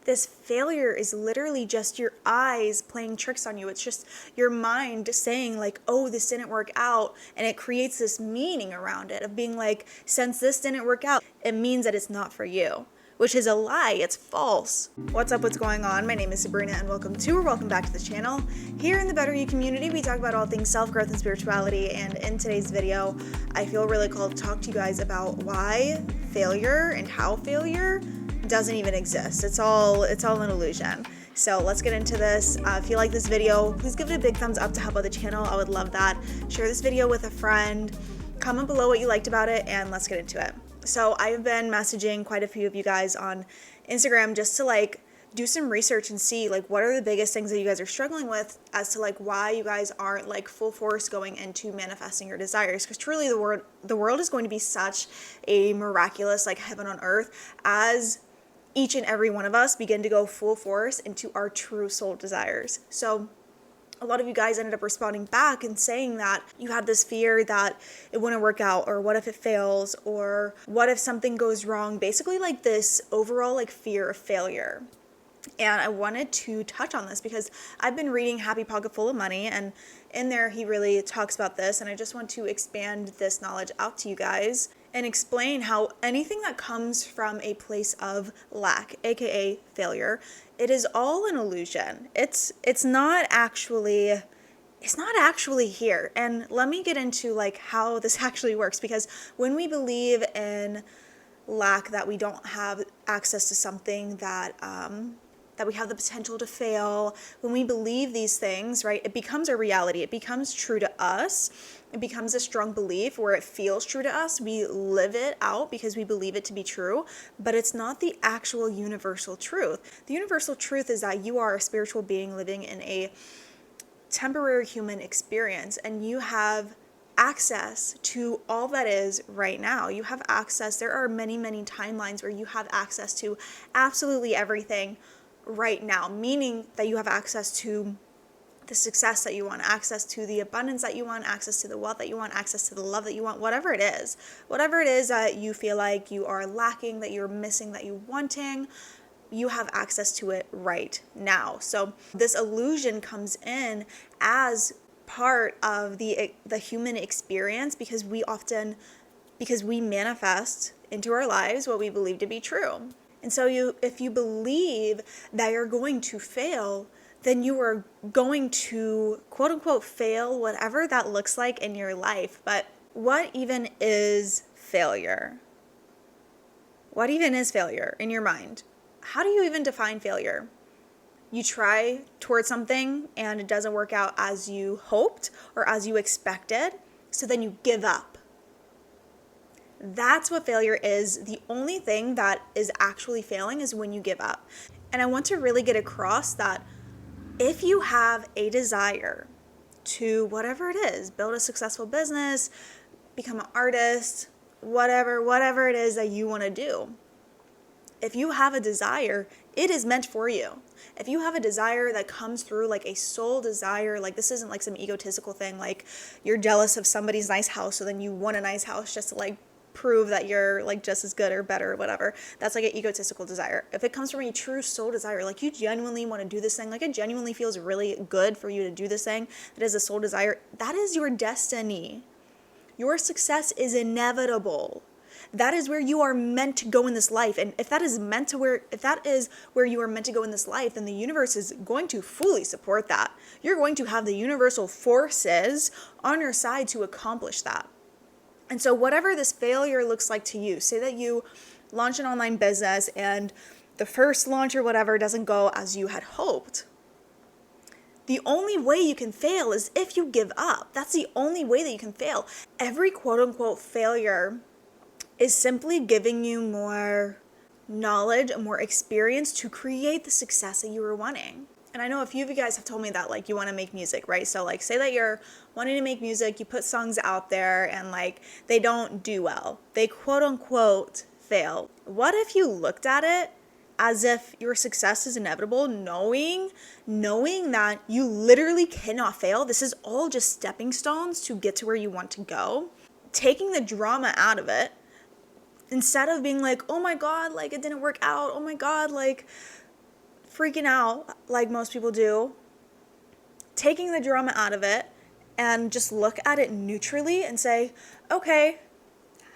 this failure is literally just your eyes playing tricks on you. It's just your mind saying like, oh, this didn't work out. And it creates this meaning around it of being like, since this didn't work out, it means that it's not for you, which is a lie. It's false. What's up? What's going on? My name is Sabrina and welcome back to the channel. Here in the Better You community, we talk about all things self-growth and spirituality. And in today's video, I feel really called to talk to you guys about why failure and how failure doesn't even exist. It's all an illusion. So let's get into this. If you like this video, please give it a big thumbs up to help out the channel. I would love that. Share this video with a friend. Comment below what you liked about it, and let's get into it. So I've been messaging quite a few of you guys on Instagram just to like do some research and see like what are the biggest things that you guys are struggling with as to like why you guys aren't like full force going into manifesting your desires, because truly the world is going to be such a miraculous like heaven on earth as each and every one of us begin to go full force into our true soul desires. So a lot of you guys ended up responding back and saying that you had this fear that it wouldn't work out, or what if it fails, or what if something goes wrong, basically like this overall like fear of failure. And I wanted to touch on this because I've been reading Happy Pocket Full of Money, and in there he really talks about this, and I just want to expand this knowledge out to you guys and explain how anything that comes from a place of lack, aka failure, it is all an illusion. It's not actually here. And let me get into like how this actually works, because when we believe in lack, that we don't have access to something, that we have the potential to fail, when we believe these things, right, it becomes a reality. It becomes true to us. It becomes a strong belief where it feels true to us. We live it out because we believe it to be true, but it's not the actual universal truth. The universal truth is that you are a spiritual being living in a temporary human experience, and you have access to all that is right now. You have access. There are many, many timelines where you have access to absolutely everything right now, meaning that you have access to the success that you want, access to the abundance that you want, access to the wealth that you want, access to the love that you want, whatever it is that you feel like you are lacking, that you're missing, that you're wanting, you have access to it right now. So this illusion comes in as part of the human experience because we manifest into our lives what we believe to be true. And so if you believe that you're going to fail, then you are going to quote unquote fail, whatever that looks like in your life. But what even is failure? What even is failure in your mind? How do you even define failure? You try towards something and it doesn't work out as you hoped or as you expected, so then you give up. That's what failure is. The only thing that is actually failing is when you give up. And I want to really get across that if you have a desire to, whatever it is, build a successful business, become an artist, whatever it is that you want to do, if you have a desire, it is meant for you. If you have a desire that comes through like a soul desire, like this isn't like some egotistical thing, like you're jealous of somebody's nice house, so then you want a nice house just to like prove that you're like just as good or better or whatever. That's like an egotistical desire. If it comes from a true soul desire, like you genuinely want to do this thing, like it genuinely feels really good for you to do this thing, that is a soul desire, that is your destiny. Your success is inevitable. That is where you are meant to go in this life. And if that is where you are meant to go in this life, then the universe is going to fully support that. You're going to have the universal forces on your side to accomplish that. And so whatever this failure looks like to you, say that you launch an online business and the first launch or whatever doesn't go as you had hoped. The only way you can fail is if you give up. That's the only way that you can fail. Every quote unquote failure is simply giving you more knowledge and more experience to create the success that you were wanting. And I know a few of you guys have told me that like you want to make music, right? So like say that you're wanting to make music, you put songs out there and like they don't do well. They quote unquote fail. What if you looked at it as if your success is inevitable, knowing that you literally cannot fail? This is all just stepping stones to get to where you want to go. Taking the drama out of it, instead of being like, oh my God, like it didn't work out. Oh my God, like freaking out like most people do, taking the drama out of it, and just look at it neutrally and say, okay,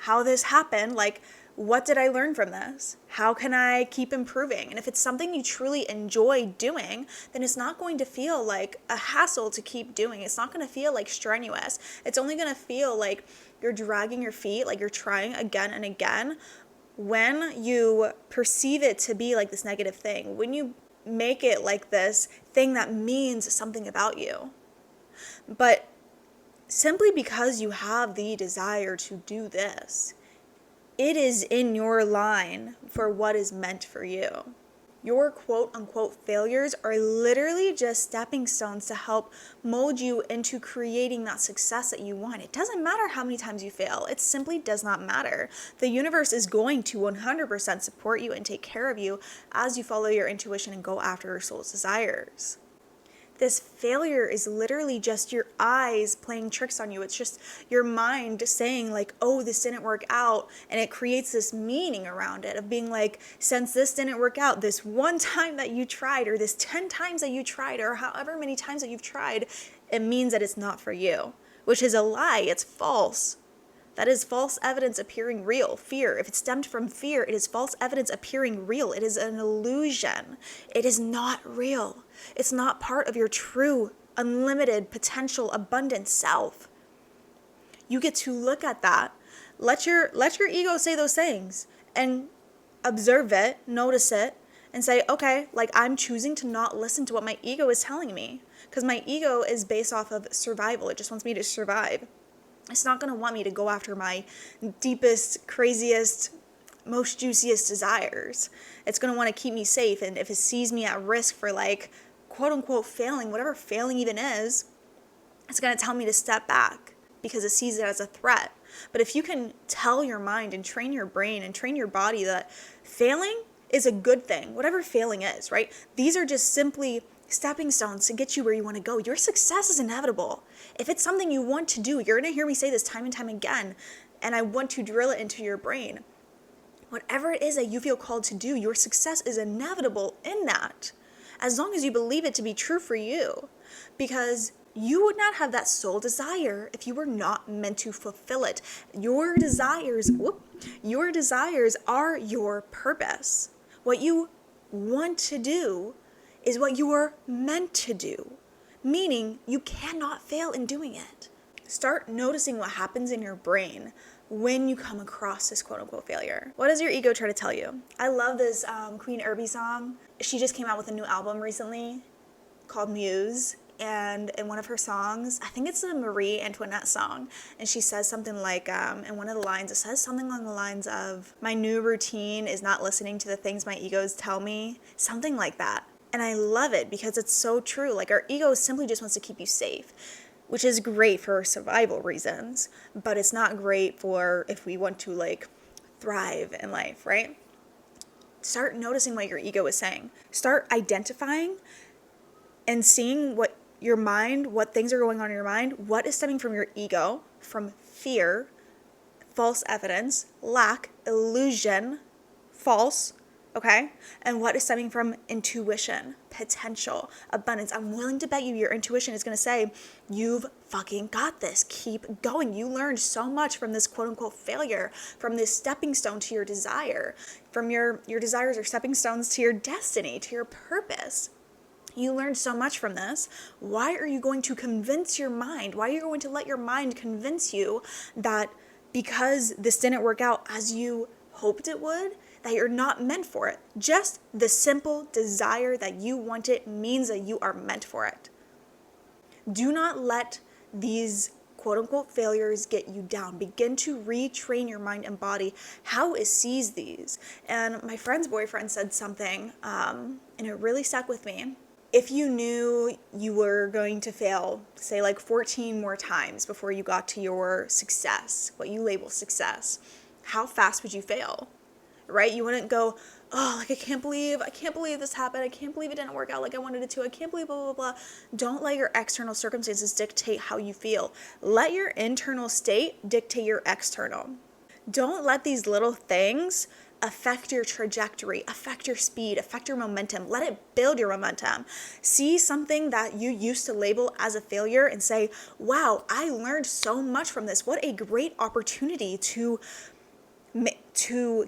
how this happened, like, what did I learn from this? How can I keep improving? And if it's something you truly enjoy doing, then it's not going to feel like a hassle to keep doing. It's not going to feel like strenuous. It's only going to feel like you're dragging your feet, like you're trying again and again. When you perceive it to be like this negative thing, when you make it like this thing that means something about you. But simply because you have the desire to do this, it is in your line for what is meant for you. Your quote unquote failures are literally just stepping stones to help mold you into creating that success that you want. It doesn't matter how many times you fail. It simply does not matter. The universe is going to 100% support you and take care of you as you follow your intuition and go after your soul's desires. This failure is literally just your eyes playing tricks on you. It's just your mind saying like, oh, this didn't work out. And it creates this meaning around it of being like, since this didn't work out, this one time that you tried, or this 10 times that you tried, or however many times that you've tried, it means that it's not for you, which is a lie. It's false. That is false evidence appearing real. Fear. If it stemmed from fear, it is false evidence appearing real. It is an illusion. It is not real. It's not part of your true, unlimited, potential, abundant self. You get to look at that. Let your ego say those things and observe it, notice it, and say, okay, like I'm choosing to not listen to what my ego is telling me, because my ego is based off of survival. It just wants me to survive. It's not going to want me to go after my deepest, craziest, most juiciest desires. It's going to want to keep me safe. And if it sees me at risk for like, quote unquote, failing, whatever failing even is, it's going to tell me to step back because it sees it as a threat. But if you can tell your mind and train your brain and train your body that failing is a good thing, whatever failing is, right? These are just simply stepping stones to get you where you want to go. Your success is inevitable. If it's something you want to do, you're going to hear me say this time and time again, and I want to drill it into your brain. Whatever it is that you feel called to do, your success is inevitable in that, as long as you believe it to be true for you, because you would not have that soul desire if you were not meant to fulfill it. Your desires are your purpose. What you want to do is what you are meant to do, meaning you cannot fail in doing it. Start noticing what happens in your brain when you come across this quote-unquote failure. What does your ego try to tell you? I love this Queen Irby song. She just came out with a new album recently called Muse, and in one of her songs, I think it's a Marie Antoinette song, and she says something like, in one of the lines, it says something along the lines of, my new routine is not listening to the things my egos tell me, something like that. And I love it because it's so true. Like our ego simply just wants to keep you safe, which is great for survival reasons, but it's not great for if we want to like thrive in life, right? Start noticing what your ego is saying. Start identifying and seeing what things are going on in your mind, what is stemming from your ego, from fear, false evidence, lack, illusion, false, okay? And what is stemming from intuition, potential, abundance. I'm willing to bet you your intuition is going to say, you've fucking got this. Keep going. You learned so much from this quote unquote failure, from this stepping stone to your desire, from your desires are stepping stones to your destiny, to your purpose. You learned so much from this. Why are you going to convince your mind? Why are you going to let your mind convince you that because this didn't work out as you hoped it would, that you're not meant for it? Just the simple desire that you want it means that you are meant for it. Do not let these quote unquote failures get you down. Begin to retrain your mind and body how it sees these. And my friend's boyfriend said something, and it really stuck with me. If you knew you were going to fail, say like 14 more times before you got to your success, what you label success, how fast would you fail? Right? You wouldn't go, oh, like I can't believe this happened. I can't believe it didn't work out like I wanted it to. I can't believe blah, blah, blah. Don't let your external circumstances dictate how you feel. Let your internal state dictate your external. Don't let these little things affect your trajectory, affect your speed, affect your momentum. Let it build your momentum. See something that you used to label as a failure and say, wow, I learned so much from this. What a great opportunity to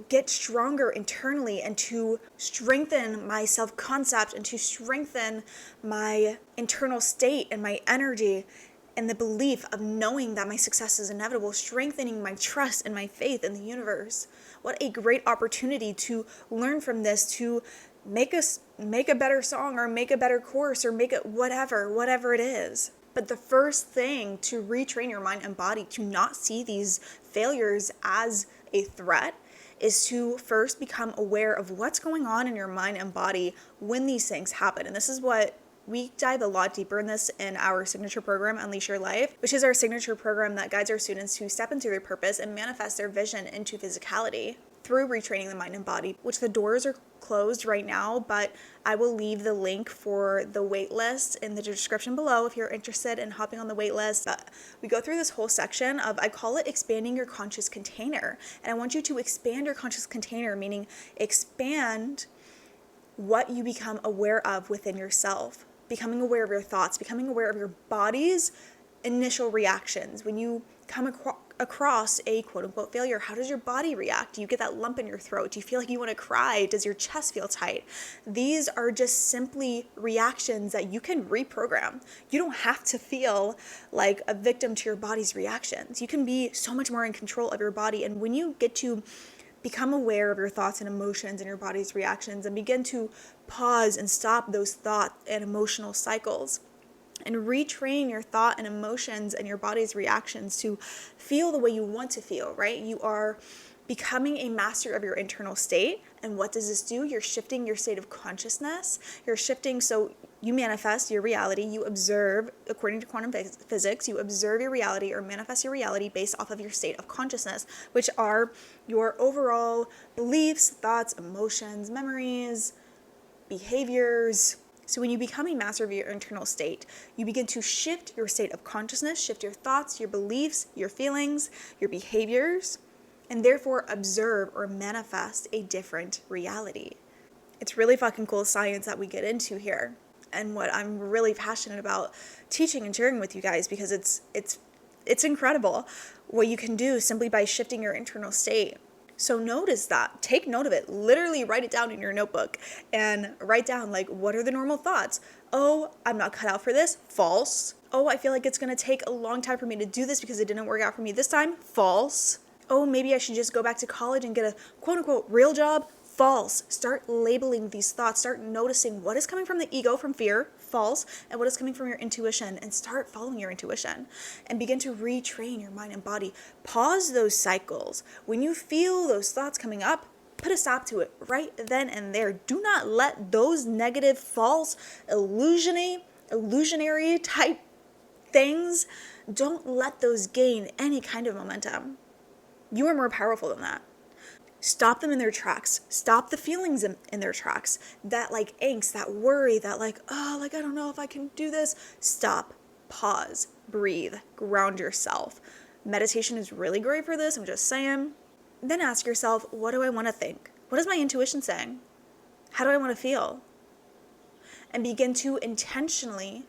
get stronger internally and to strengthen my self-concept and to strengthen my internal state and my energy and the belief of knowing that my success is inevitable, strengthening my trust and my faith in the universe. What a great opportunity to learn from this, to make a better song or make a better course or make it whatever it is. But the first thing to retrain your mind and body to not see these failures as a threat is to first become aware of what's going on in your mind and body when these things happen. And this is what we dive a lot deeper in this in our signature program, Unleash Your Life, which is our signature program that guides our students to step into their purpose and manifest their vision into physicality through retraining the mind and body, which the doors are closed right now, but I will leave the link for the wait list in the description below if you're interested in hopping on the wait list. We go through this whole section of, I call it expanding your conscious container. And I want you to expand your conscious container, meaning expand what you become aware of within yourself, becoming aware of your thoughts, becoming aware of your body's initial reactions. When you come across a quote-unquote failure, how does your body react? Do you get that lump in your throat? Do you feel like you want to cry? Does your chest feel tight? These are just simply reactions that you can reprogram. You don't have to feel like a victim to your body's reactions. You can be so much more in control of your body. And when you get to become aware of your thoughts and emotions and your body's reactions and begin to pause and stop those thought and emotional cycles, and retrain your thought and emotions and your body's reactions to feel the way you want to feel, right? You are becoming a master of your internal state. And what does this do? You're shifting your state of consciousness. You're shifting, so you manifest your reality. You observe, according to quantum physics, you observe your reality or manifest your reality based off of your state of consciousness, which are your overall beliefs, thoughts, emotions, memories, behaviors. So when you become a master of your internal state, you begin to shift your state of consciousness, shift your thoughts, your beliefs, your feelings, your behaviors, and therefore observe or manifest a different reality. It's really fucking cool science that we get into here, and what I'm really passionate about teaching and sharing with you guys, because it's incredible what you can do simply by shifting your internal state. So notice that, take note of it, literally write it down in your notebook and write down, like, what are the normal thoughts? Oh, I'm not cut out for this. False. Oh, I feel like it's going to take a long time for me to do this because it didn't work out for me this time. False. Oh, maybe I should just go back to college and get a quote unquote real job. False. Start labeling these thoughts. Start noticing what is coming from the ego, from fear. False. And what is coming from your intuition, and start following your intuition and begin to retrain your mind and body. Pause those cycles. When you feel those thoughts coming up, put a stop to it right then and there. Do not let those negative, false, illusionary type things, don't let those gain any kind of momentum. You are more powerful than that. Stop them in their tracks. Stop the feelings in their tracks. That like angst, that worry, that like, oh, like I don't know if I can do this. Stop, pause, breathe, ground yourself. Meditation is really great for this, I'm just saying. Then ask yourself, what do I want to think? What is my intuition saying? How do I want to feel? And begin to intentionally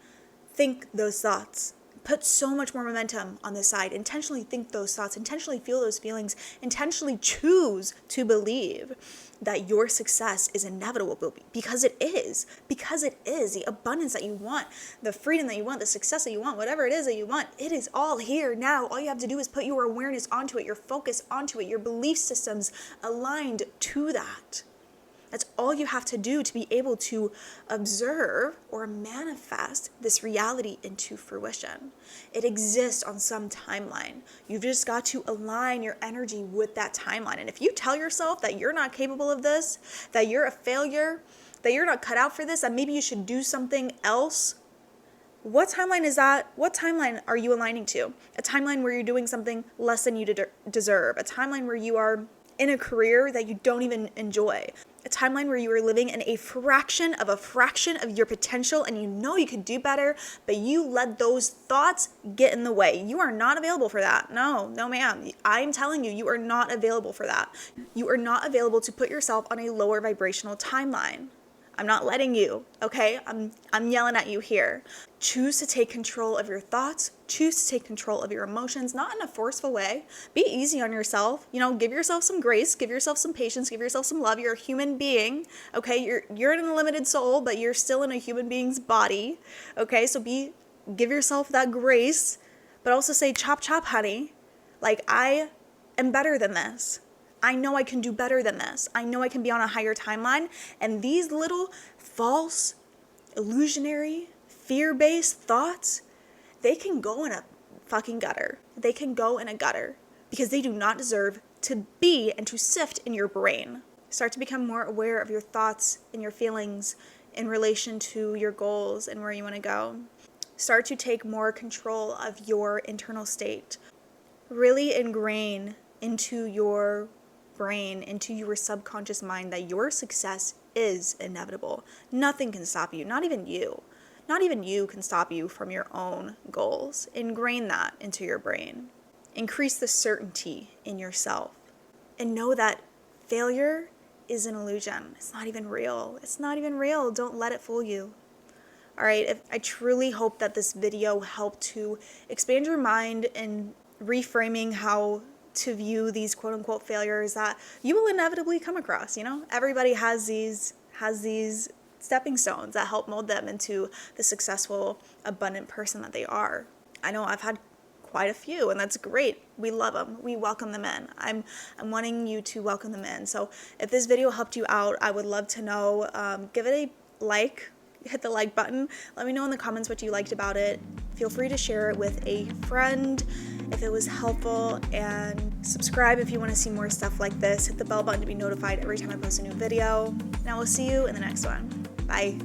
think those thoughts. Put so much more momentum on this side. Intentionally think those thoughts, intentionally feel those feelings, intentionally choose to believe that your success is inevitable, because it is. Because it is. The abundance that you want, the freedom that you want, the success that you want, whatever it is that you want, it is all here now. All you have to do is put your awareness onto it, your focus onto it, your belief systems aligned to that. That's all you have to do to be able to observe or manifest this reality into fruition. It exists on some timeline. You've just got to align your energy with that timeline. And if you tell yourself that you're not capable of this, that you're a failure, that you're not cut out for this, that maybe you should do something else, what timeline is that? What timeline are you aligning to? A timeline where you're doing something less than you deserve. A timeline where you are in a career that you don't even enjoy. a timeline where you are living in a fraction of your potential, and you know you could do better, but you let those thoughts get in the way. You are not available for that. No, ma'am. I'm telling you, you are not available for that. You are not available to put yourself on a lower vibrational timeline. I'm not letting you, okay? I'm yelling at you here. Choose to take control of your thoughts. Choose to take control of your emotions, not in a forceful way. Be easy on yourself. Give yourself some grace, give yourself some patience, give yourself some love. You're a human being, okay? You're an unlimited soul, but you're still in a human being's body, okay? So give yourself that grace, but also say, chop, chop, honey. Like, I am better than this. I know I can do better than this. I know I can be on a higher timeline. And these little false, illusionary, fear-based thoughts, they can go in a fucking gutter. They can go in a gutter because they do not deserve to be and to sift in your brain. Start to become more aware of your thoughts and your feelings in relation to your goals and where you want to go. Start to take more control of your internal state. Really ingrain into your brain, into your subconscious mind, that your success is inevitable. Nothing can stop you, not even you. Not even you can stop you from your own goals. Ingrain that into your brain. Increase the certainty in yourself. And know that failure is an illusion. It's not even real. It's not even real. Don't let it fool you. All right, I truly hope that this video helped to expand your mind and reframing how to view these quote unquote failures that you will inevitably come across. Everybody has these stepping stones that help mold them into the successful, abundant person that they are. I know I've had quite a few, and that's great. We love them. We welcome them in. I'm wanting you to welcome them in. So if this video helped you out, I would love to know. Give it a like. Hit the like button. Let me know in the comments what you liked about it. Feel free to share it with a friend if it was helpful, and subscribe if you want to see more stuff like this. Hit the bell button to be notified every time I post a new video. And I will see you in the next one. Bye.